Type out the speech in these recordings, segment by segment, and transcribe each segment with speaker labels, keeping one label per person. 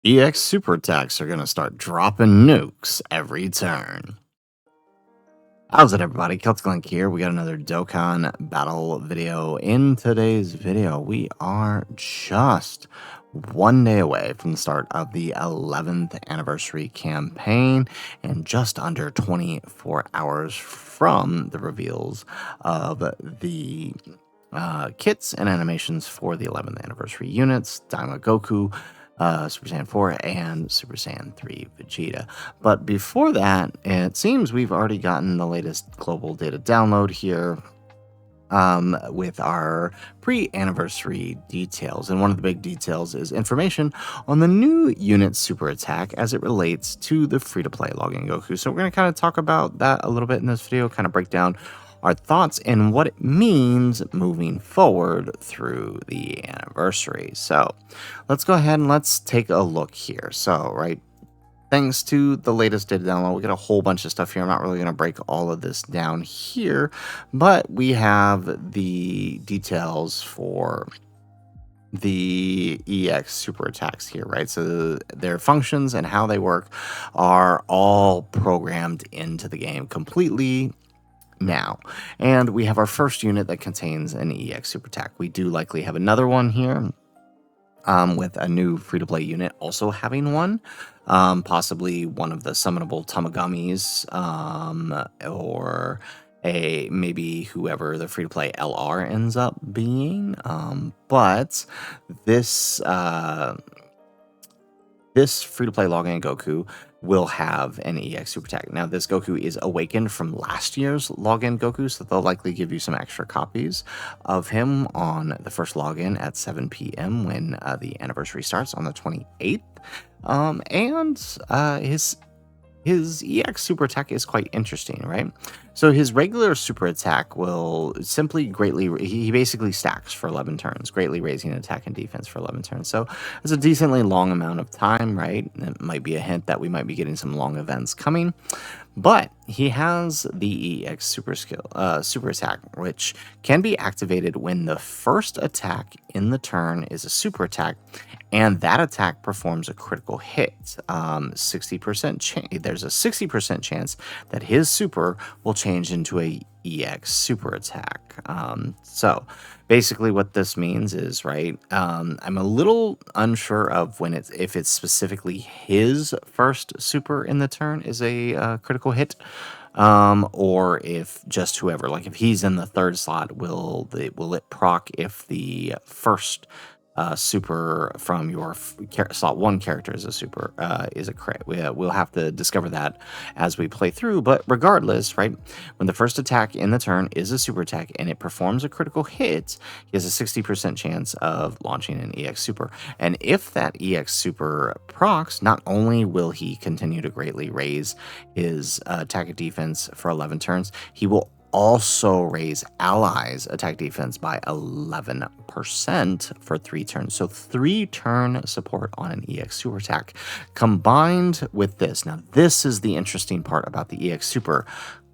Speaker 1: EX super attacks are going to start dropping nukes every turn. How's it, everybody? Celtic Link here. We got another Dokkan Battle video. In today's video, we are just one day away from the start of the 11th anniversary campaign and just under 24 hours from the reveals of the kits and animations for the 11th anniversary units, Daima Goku, Super Saiyan 4, and Super Saiyan 3 Vegeta. But before that, it seems we've already gotten the latest global data download here with our pre-anniversary details. And one of the big details is information on the new unit super attack as it relates to the free-to-play login Goku. So we're going to kind of talk about that a little bit in this video, kind of break down our thoughts and what it means moving forward through the anniversary. So let's go ahead and let's take a look here. So, right, thanks to the latest data download, we got a whole bunch of stuff here. I'm not really going to break all of this down here, but we have the details for the EX super attacks here, right? So their functions and how they work are all programmed into the game completely now. And we have our first unit that contains an EX super attack. We do likely have another one here with a new free-to-play unit also having one, possibly one of the summonable Tamagamis, or maybe whoever the free-to-play LR ends up being. But this this free-to-play login Goku will have an EX super attack. Now, this Goku is awakened from last year's login Goku, so they'll likely give you some extra copies of him on the first login at 7 p.m. when the anniversary starts on the 28th. His EX super attack is quite interesting, right? So his regular super attack will simply he basically stacks for 11 turns, greatly raising attack and defense for 11 turns. So it's a decently long amount of time, right? It might be a hint that we might be getting some long events coming. But he has the EX super attack, which can be activated when the first attack in the turn is a super attack, and that attack performs a critical hit. 60% there's a 60% chance that his super will change into a EX super attack. So basically what this means is, right, I'm a little unsure of if it's specifically his first super in the turn is a critical hit, or if just whoever, like if he's in the third slot, will it proc if the first super from your slot 1 character is a super is a crit. We'll have to discover that as we play through, but regardless, right, when the first attack in the turn is a super attack and it performs a critical hit, he has a 60% chance of launching an EX super. And if that EX super procs, not only will he continue to greatly raise his attack and defense for 11 turns, he will also raise allies attack defense by 11% for 3 turns. So 3-turn support on an EX super attack combined with this. Now, this is the interesting part about the EX super,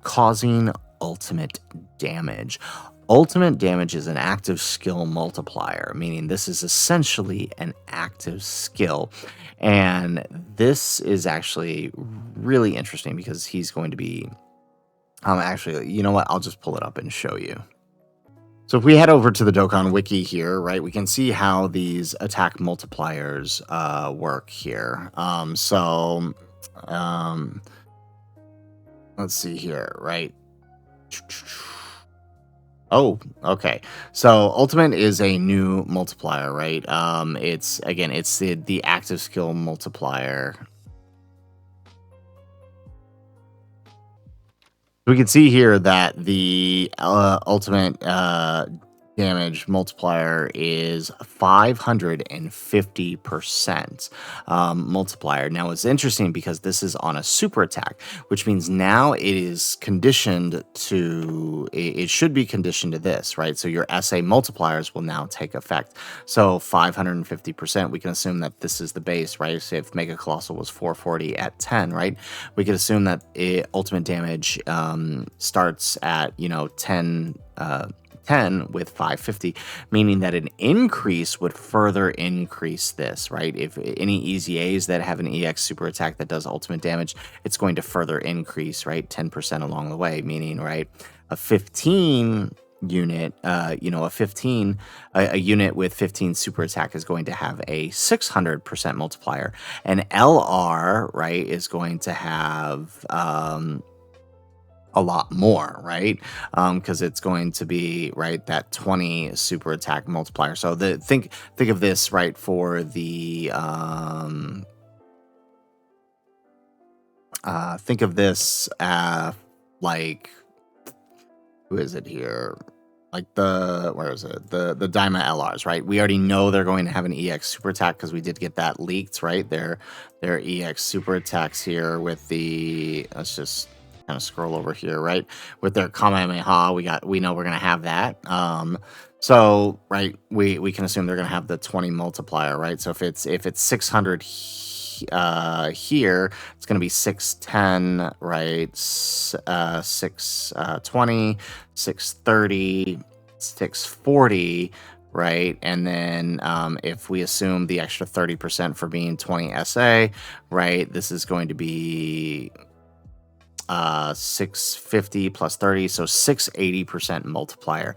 Speaker 1: causing ultimate damage. Ultimate damage is an active skill multiplier, meaning this is essentially an active skill. And this is actually really interesting because he's going to be actually, you know what? I'll just pull it up and show you. So if we head over to the Dokkan Wiki here, right, we can see how these attack multipliers work here. Let's see here, right? Oh, okay. So ultimate is a new multiplier, right? It's the active skill multiplier. We can see here that the ultimate damage multiplier is 550% multiplier. Now, it's interesting because this is on a super attack, which means now it is conditioned to, it should be conditioned to this, right? So your SA multipliers will now take effect. So 550%, we can assume that this is the base, right? So if Mega Colossal was 440 at 10, right? We could assume that ultimate damage starts at, 10 510 with 550, meaning that an increase would further increase this, right? If any EZAs that have an EX super attack that does ultimate damage, it's going to further increase, right? 10% along the way, meaning, right, a 15 unit, a unit with 15 super attack is going to have a 600% multiplier. An LR, right, is going to have a lot more, right? Because it's going to be, right, that 20 super attack multiplier. So think of this, right, for the think of this like, who is it here? Like where is it? The Daima LRs, right? We already know they're going to have an EX super attack because we did get that leaked, right? Their EX super attacks here with the, let's just kind of scroll over here, right? With their Kamehameha, we know we're gonna have that. So right, we can assume they're gonna have the 20 multiplier, right? So if it's 600 here, it's going to be 610, right? 620, 630, 640, right? And then if we assume the extra 30% for being 20 SA, right, this is going to be 650 plus 30, so 680% multiplier.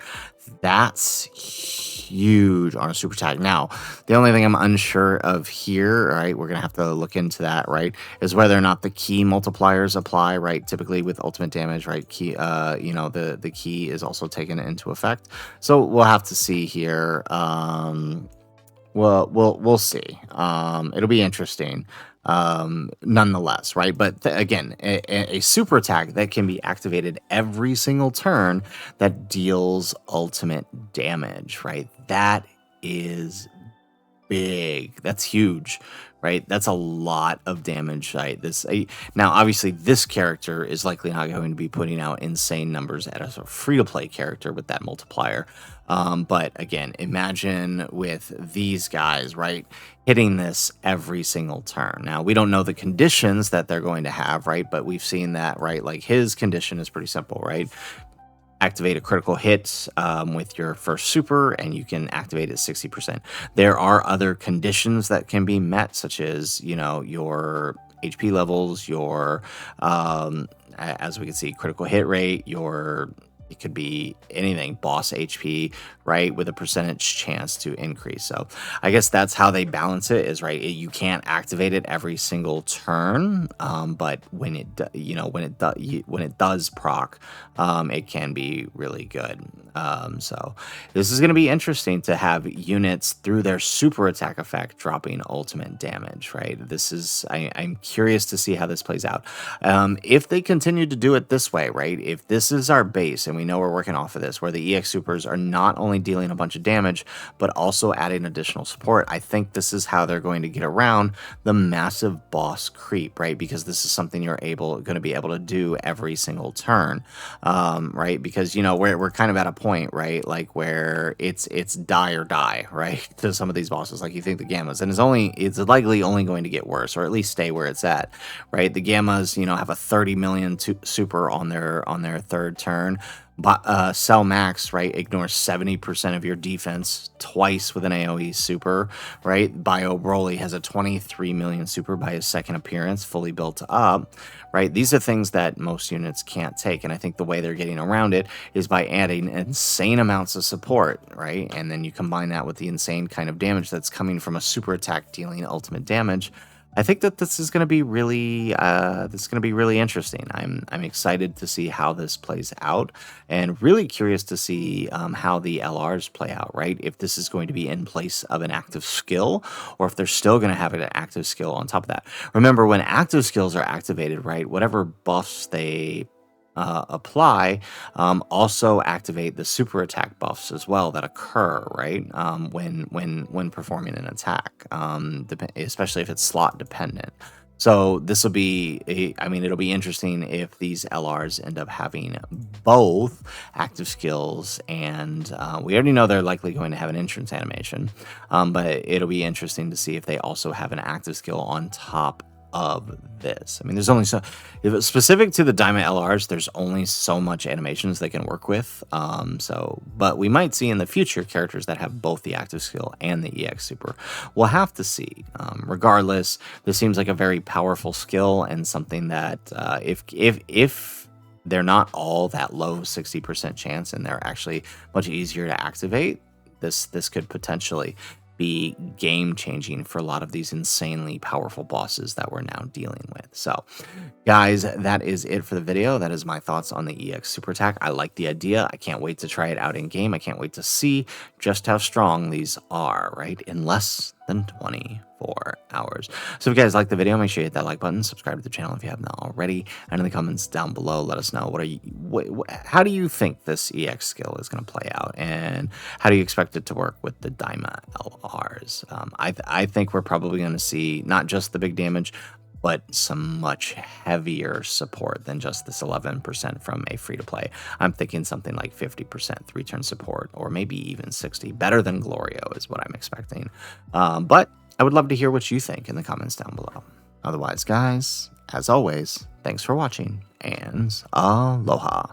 Speaker 1: That's huge on a super attack. Now, the only thing I'm unsure of here, right, we're gonna have to look into that, right, is whether or not the key multipliers apply, right? Typically with ultimate damage, right, key, the key is also taken into effect. So we'll have to see here. Well, we'll see. It'll be interesting, nonetheless, right? But again, a super attack that can be activated every single turn that deals ultimate damage, right? That is big. That's huge, right? That's a lot of damage, right? Now, obviously, this character is likely not going to be putting out insane numbers as a free-to-play character with that multiplier. But again, imagine with these guys, right, hitting this every single turn. Now, we don't know the conditions that they're going to have, right? But we've seen that, right? Like his condition is pretty simple, right? Activate a critical hit with your first super, and you can activate it 60%. There are other conditions that can be met, such as, your HP levels, your, as we can see, critical hit rate, it could be anything, boss HP, right, with a percentage chance to increase. So I guess that's how they balance it, is right. You can't activate it every single turn, but when it does proc, it can be really good. So this is going to be interesting to have units through their super attack effect dropping ultimate damage, right? I'm curious to see how this plays out. If they continue to do it this way, right? If this is our base, and we know we're working off of this, where the EX supers are not only dealing a bunch of damage, but also adding additional support, I think this is how they're going to get around the massive boss creep, right? Because this is something you're going to be able to do every single turn, right? Because, we're kind of at a point, right? Like where it's die or die, right? To some of these bosses, like you think the Gammas, and it's likely only going to get worse, or at least stay where it's at, right? The Gammas, have a 30 million super on their third turn. But Cell Max, right, ignores 70% of your defense twice with an AoE super, right? Bio Broly has a 23 million super by his second appearance, fully built up, right? These are things that most units can't take, and I think the way they're getting around it is by adding insane amounts of support, right? And then you combine that with the insane kind of damage that's coming from a super attack dealing ultimate damage. I think that this is going to be really interesting. I'm excited to see how this plays out, and really curious to see how the LRs play out, right? If this is going to be in place of an active skill, or if they're still going to have an active skill on top of that. Remember, when active skills are activated, right, whatever buffs they apply, also activate the super attack buffs as well that occur, right, when performing an attack, especially if it's slot dependent. So this will be, it'll be interesting if these LRs end up having both active skills, and we already know they're likely going to have an entrance animation, but it'll be interesting to see if they also have an active skill on top of this. I mean, there's only so, if it's specific to the Diamond LRs, there's only so much animations they can work with. But we might see in the future characters that have both the active skill and the EX super. We'll have to see. Regardless, this seems like a very powerful skill and something that if they're not all that low 60% chance and they're actually much easier to activate, this could potentially be game changing for a lot of these insanely powerful bosses that we're now dealing with. So guys, that is it for the video. That is my thoughts on the EX super attack. I like the idea. I can't wait to try it out in game. I can't wait to see just how strong these are, right? In less than 24 hours. So if you guys like the video, make sure you hit that like button, subscribe to the channel if you haven't already, and in the comments down below, let us know how do you think this EX skill is going to play out, and how do you expect it to work with the Daima LRs? I think we're probably going to see not just the big damage, but some much heavier support than just this 11% from a free-to-play. I'm thinking something like 50% 3-turn support, or maybe even 60. Better than Glorio is what I'm expecting. But I would love to hear what you think in the comments down below. Otherwise, guys, as always, thanks for watching, and aloha.